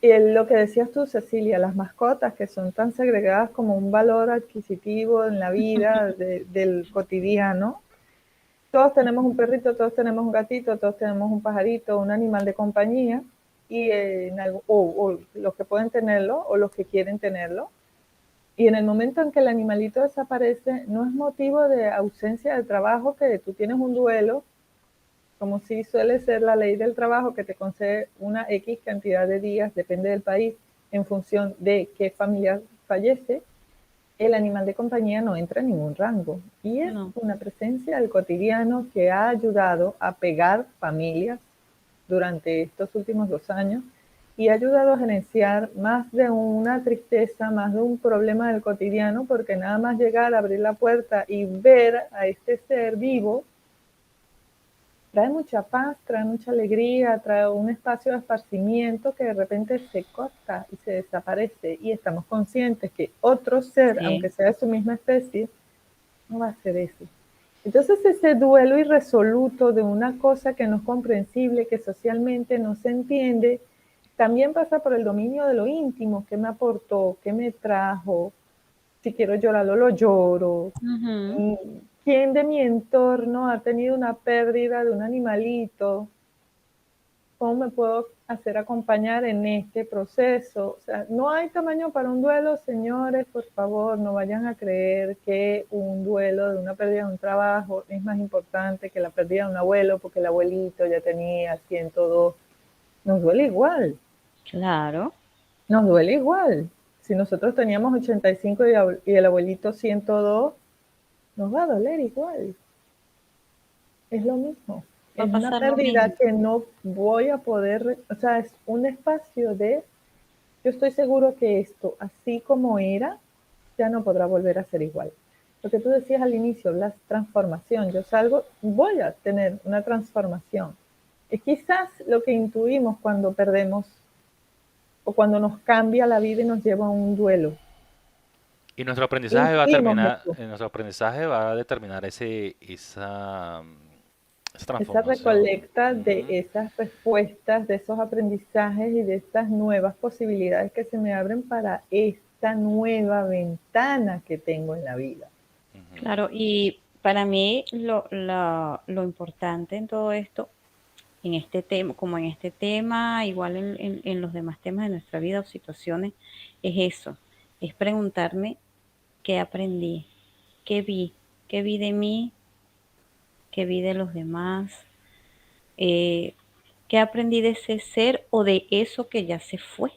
B: Y lo que decías tú, Cecilia, las mascotas que son tan segregadas como un valor adquisitivo en la vida del cotidiano. Todos tenemos un perrito, todos tenemos un gatito, todos tenemos un pajarito, un animal de compañía, y o los que pueden tenerlo o los que quieren tenerlo. Y en el momento en que el animalito desaparece, no es motivo de ausencia de trabajo, que tú tienes un duelo, como si suele ser la ley del trabajo, que te concede una X cantidad de días, depende del país, en función de qué familiar fallece. El animal de compañía no entra en ningún rango. Y es
C: No.
B: una presencia del cotidiano que ha ayudado a pegar familias durante estos últimos 2 años y ha ayudado a gerenciar más de una tristeza, más de un problema del cotidiano, porque nada más llegar, abrir la puerta y ver a este ser vivo trae mucha paz, trae mucha alegría, trae un espacio de esparcimiento que de repente se corta y se desaparece, y estamos conscientes que otro ser, aunque
C: Sí.
B: sea de su misma especie, no va a ser eso. Entonces ese duelo irresoluto de una cosa que no es comprensible, que socialmente no se entiende, también pasa por el dominio de lo íntimo: qué me aportó, qué me trajo, Si quiero llorarlo, lo lloro.
C: Ujú.
B: ¿Quién de mi entorno ha tenido una pérdida de un animalito? ¿Cómo me puedo hacer acompañar en este proceso? O sea, no hay tamaño para un duelo, señores, por favor, no vayan a creer que un duelo de una pérdida de un trabajo es más importante que la pérdida de un abuelo, porque el abuelito ya tenía 102. Nos duele igual,
C: Claro,
B: nos duele igual. Si nosotros teníamos 85 y el abuelito 102, nos va a doler igual. Es lo mismo.
C: va a
B: Es una
C: pasar lo
B: pérdida
C: mismo.
B: que no voy a poder, o sea, es un espacio de, yo estoy seguro que esto, así como era, ya no podrá volver a ser igual. Lo que tú decías al inicio, la transformación, yo salgo, voy a tener una transformación. Es quizás lo que intuimos cuando perdemos o cuando nos cambia la vida y nos lleva a un duelo.
A: Y nuestro aprendizaje va a
B: Intuimos
A: terminar,
B: eso.
A: nuestro aprendizaje va a determinar esa
B: Esa
A: transformación.
B: recolecta de
A: Ujú.
B: esas respuestas, de esos aprendizajes y de estas nuevas posibilidades que se me abren para esta nueva ventana que tengo en la vida.
A: Ujú.
C: Claro, y para mí lo importante en todo esto, en este tema, como en este tema, igual en los demás temas de nuestra vida o situaciones, es eso, es preguntarme qué aprendí, qué vi, qué vi de mí, qué vi de los demás, eh, qué aprendí de ese ser o de eso que ya se fue,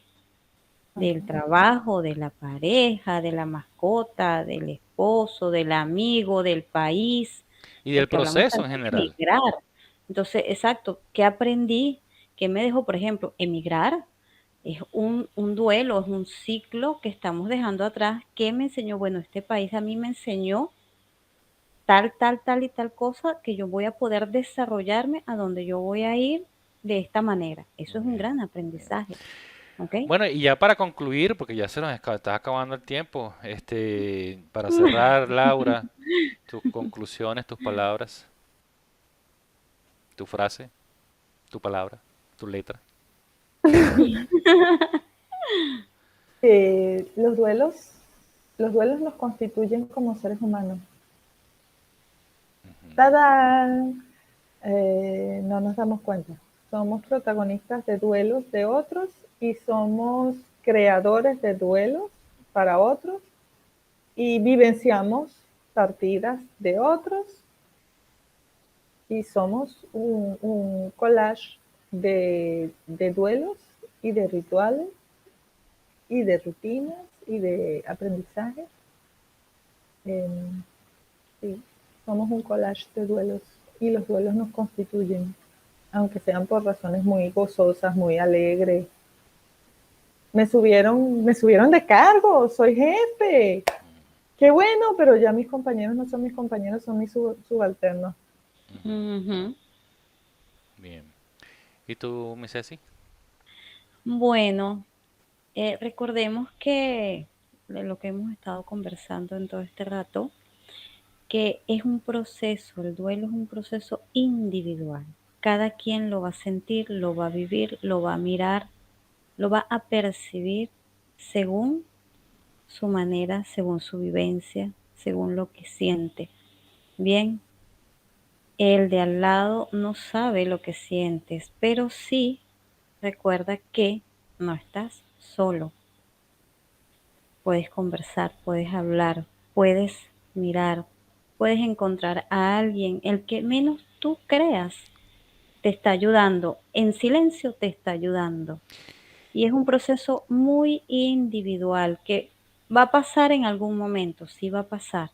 C: del
B: Ajá.
C: trabajo, de la pareja, de la mascota, del esposo, del amigo, del país,
A: Y del
C: porque hablamos
A: proceso en
C: también de
A: general.
C: emigrar. Entonces, exacto, ¿qué aprendí? ¿Qué me dejó, por ejemplo, emigrar? Es un duelo, es un ciclo que estamos dejando atrás. ¿Qué me enseñó? Bueno, este país a mí me enseñó tal, tal, tal y tal cosa que yo voy a poder desarrollarme a donde yo voy a ir de esta manera. Eso
A: Muy
C: es un
A: bien,
C: gran
A: muy bien.
C: aprendizaje, ¿ok?
A: Bueno, y ya para concluir, porque ya se nos está acabando el tiempo, para cerrar, Laura, tus conclusiones, tus palabras, tu frase, tu palabra, tu letra.
B: Los duelos nos constituyen como seres humanos.
A: Ujú.
B: ¡Tadán! No nos damos cuenta. Somos protagonistas de duelos de otros y somos creadores de duelos para otros y vivenciamos partidas de otros y somos un collage de duelos y de rituales y de rutinas y de aprendizaje. Eh, sí, somos un collage de duelos y los duelos nos constituyen, aunque sean por razones muy gozosas, muy alegres. Me subieron de cargo, soy jefe. Qué bueno, pero ya mis compañeros no son mis compañeros, son mis subalternos.
A: Ujú.
C: Ujú.
A: Bien. ¿Y tú, mi Ceci?
C: Bueno, recordemos que de lo que hemos estado conversando en todo este rato, que es un proceso, el duelo es un proceso individual. Cada quien lo va a sentir, lo va a vivir, lo va a mirar, lo va a percibir según su manera, según su vivencia, según lo que siente. Bien, el de al lado no sabe lo que sientes, pero sí recuerda que no estás solo. Puedes conversar, puedes hablar, puedes mirar, puedes encontrar a alguien, el que menos tú creas, te está ayudando. En silencio te está ayudando. Y es un proceso muy individual que va a pasar en algún momento, sí va a pasar.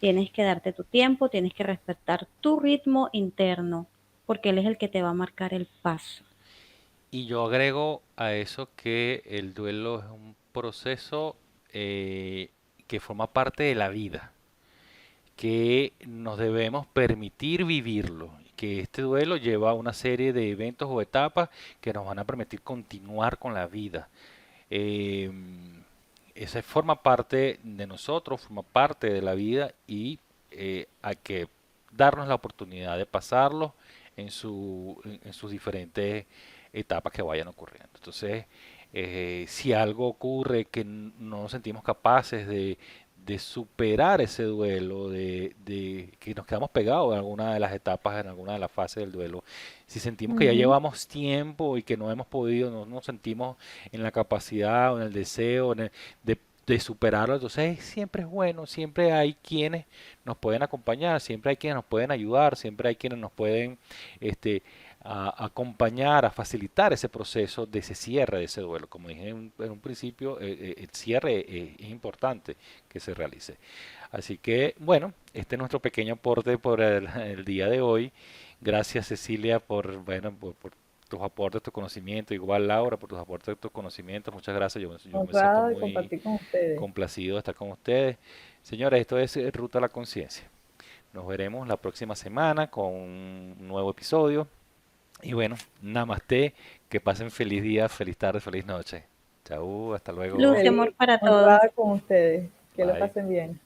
C: Tienes que darte tu tiempo, tienes que respetar tu ritmo interno, porque él es el que te va a marcar el paso.
A: Y yo agrego a eso que el duelo es un proceso que forma parte de la vida, que nos debemos permitir vivirlo, que este duelo lleva a una serie de eventos o etapas que nos van a permitir continuar con la vida. Eh, Esa forma parte de nosotros, forma parte de la vida y hay que darnos la oportunidad de pasarlo en sus diferentes etapas que vayan ocurriendo. Entonces, si algo ocurre que no nos sentimos capaces de superar ese duelo, de que nos quedamos pegados en alguna de las etapas, en alguna de las fases del duelo. Si sentimos que ya
B: Ujú.
A: llevamos tiempo y que no hemos podido, no nos sentimos en la capacidad o en el deseo de superarlo, entonces siempre es bueno, siempre hay quienes nos pueden acompañar, siempre hay quienes nos pueden ayudar, siempre hay quienes nos pueden este, acompañar, a facilitar ese proceso de ese cierre de ese duelo. Como dije en un principio, el cierre es importante que se realice. Así que, bueno, este es nuestro pequeño aporte por el día de hoy. Gracias, Cecilia, bueno, por tus aportes, tu conocimiento. Igual, Laura, por tus aportes, tus conocimientos. Muchas gracias. Yo me siento
B: Honrada de
A: muy
B: compartir con ustedes.
A: complacido de estar con ustedes. Señores, esto es Ruta a la Conciencia. Nos veremos la próxima semana con un nuevo episodio. Y bueno, namaste, que pasen feliz día, feliz tarde, feliz noche. Chau, hasta luego.
C: Luz y
B: Feliz,
C: amor para todos.
B: honrada con ustedes. Que lo
A: Bye.
B: pasen bien.